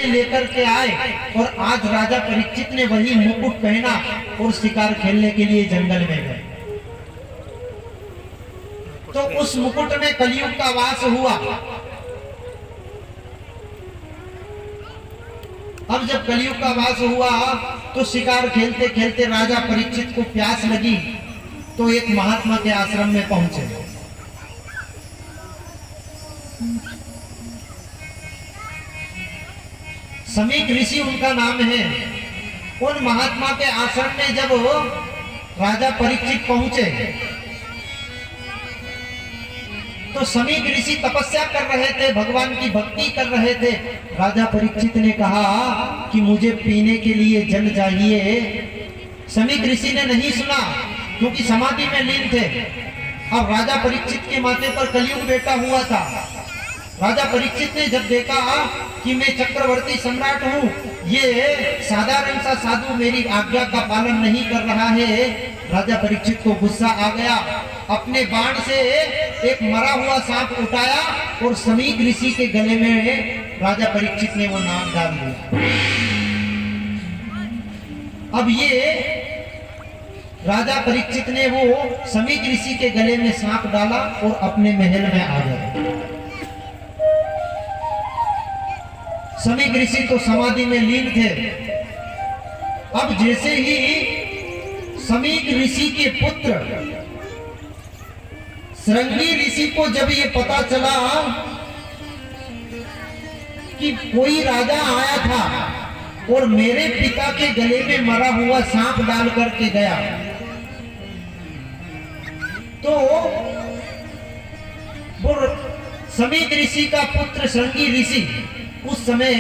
ने लेकर के आए और आज राजा परीक्षित ने वही मुकुट पहना और शिकार खेलने के लिए जंगल में गए। तो उस मुकुट में कलयुग का वास हुआ। अब जब कलयुग का वास हुआ तो शिकार खेलते खेलते राजा परीक्षित को प्यास लगी, तो एक महात्मा के आश्रम में पहुंचे। समीक ऋषि उनका नाम है। उन महात्मा के आश्रम में जब राजा परीक्षित पहुंचे तो समीक ऋषि तपस्या कर रहे थे, भगवान की भक्ति कर रहे थे। राजा परीक्षित ने कहा कि मुझे पीने के लिए जल चाहिए। समीक ऋषि ने नहीं सुना क्योंकि समाधि में लीन थे। अब राजा परीक्षित के माथे पर कलयुग बैठा हुआ था। राजा परीक्षित ने जब देखा कि मैं चक्रवर्ती सम्राट हूँ, ये साधारण सा साधु मेरी आज्ञा का पालन नहीं कर रहा है, राजा परीक्षित को गुस्सा आ गया। अपने बाण से एक मरा हुआ सांप उठाया और समीक ऋषि के गले में राजा परीक्षित ने वो नाग डाल दिया। अब ये राजा परीक्षित ने वो समीक ऋषि के गले में सांप डाला और अपने महल में आ गए। समीक ऋषि तो समाधि में लीन थे। अब जैसे ही समीक ऋषि के पुत्र श्रृंगी ऋषि को जब ये पता चला कि कोई राजा आया था और मेरे पिता के गले में मरा हुआ सांप डाल करके गया, तो वो समीक ऋषि का पुत्र श्रृंगी ऋषि उस समय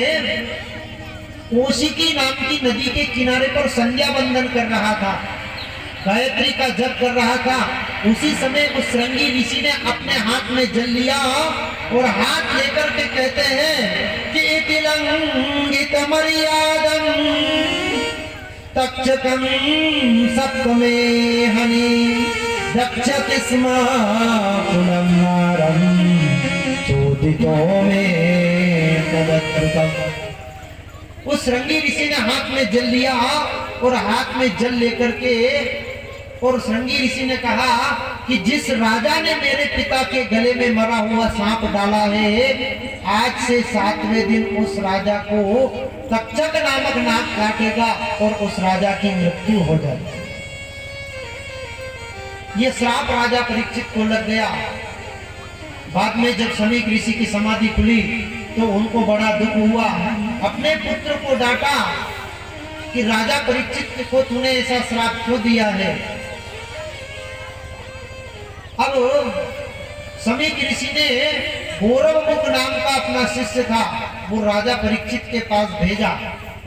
कौशिकी नाम की नदी के किनारे पर संध्या बंदन कर रहा था, गायत्री का जप कर रहा था। उसी समय उस श्रृंगी ऋषि ने अपने हाथ में जल लिया और हाथ लेकर के कहते हैं कि तिलंगित मर्यादम तक्षकम सप्तमे हनि दक्षति स्म पुनर्नारम चोदितो में तदत्कृतम। उस श्रृंगी ऋषि ने हाथ में जल लिया और हाथ में जल लेकर के और श्रृंगी ऋषि ने कहा कि जिस राजा ने मेरे पिता के गले में मरा हुआ सांप डाला है, आज से 7वें दिन उस राजा को तक्षक नामक नाग काटेगा और उस राजा की मृत्यु हो जाएगी। ये श्राप राजा परीक्षित को लग गया। बाद में जब समीक ऋषि की समाधि खुली तो उनको बड़ा दुख हुआ। अपने पुत्र को डांटा कि राजा परीक्षित को तूने ऐसा श्राप क्यों दिया है। अब समीक ऋषि ने गौरवमुख नाम का अपना शिष्य था, वो राजा परीक्षित के पास भेजा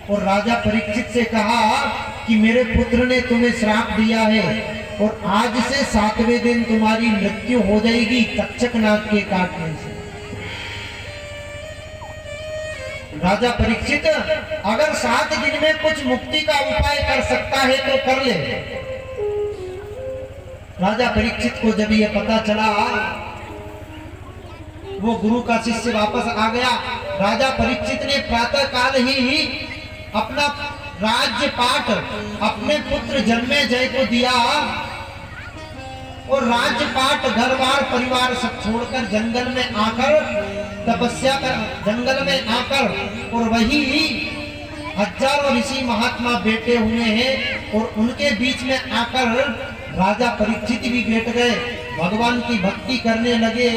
और राजा परीक्षित से कहा कि मेरे पुत्र ने तुम्हें श्राप दिया है और आज से 7वें दिन तुम्हारी मृत्यु हो जाएगी तक्षक नाग के काटने से। राजा परीक्षित अगर 7 दिन में कुछ मुक्ति का उपाय कर सकता है तो कर ले। राजा परीक्षित को जब ये पता चला, वो गुरु का शिष्य वापस आ गया। राजा परीक्षित ने प्रातः काल ही अपना राज्य पाठ अपने पुत्र जन्मेजय को दिया और राज्य पाठ घर बार परिवार सब छोड़कर जंगल में आकर तपस्या कर, जंगल में आकर और वही हजारों ऋषि महात्मा बैठे हुए हैं और उनके बीच में आकर राजा परीक्षित भी बैठ गए, भगवान की भक्ति करने लगे।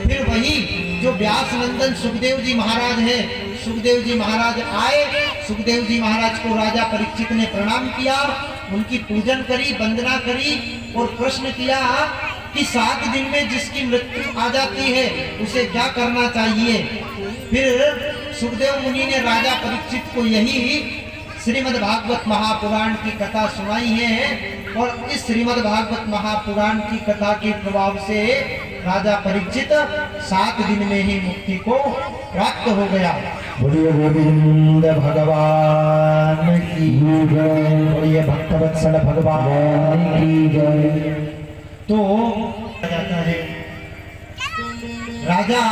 फिर वही जो व्यास नंदन सुखदेव जी महाराज है, सुखदेव जी महाराज आए। सुखदेव जी महाराज को राजा परीक्षित ने प्रणाम किया, उनकी पूजन करी, वंदना करी और प्रश्न किया कि 7 दिन में जिसकी मृत्यु आ जाती है उसे क्या करना चाहिए। फिर सुखदेव मुनि ने राजा परीक्षित को यही श्रीमद् भागवत महापुराण की कथा सुनाई है और इस श्रीमद् भागवत महापुराण की कथा के प्रभाव से राजा परीक्षित 7 दिन में ही मुक्ति को प्राप्त हो गया। बोलिए गोविंद भगवान की जय, बोलिए भक्तवत्सल भगवान की जय। तो जाता है राजा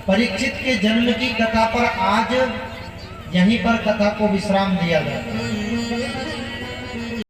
परीक्षित के जन्म की कथा पर आज यहीं पर कथा को विश्राम दिया जाता है।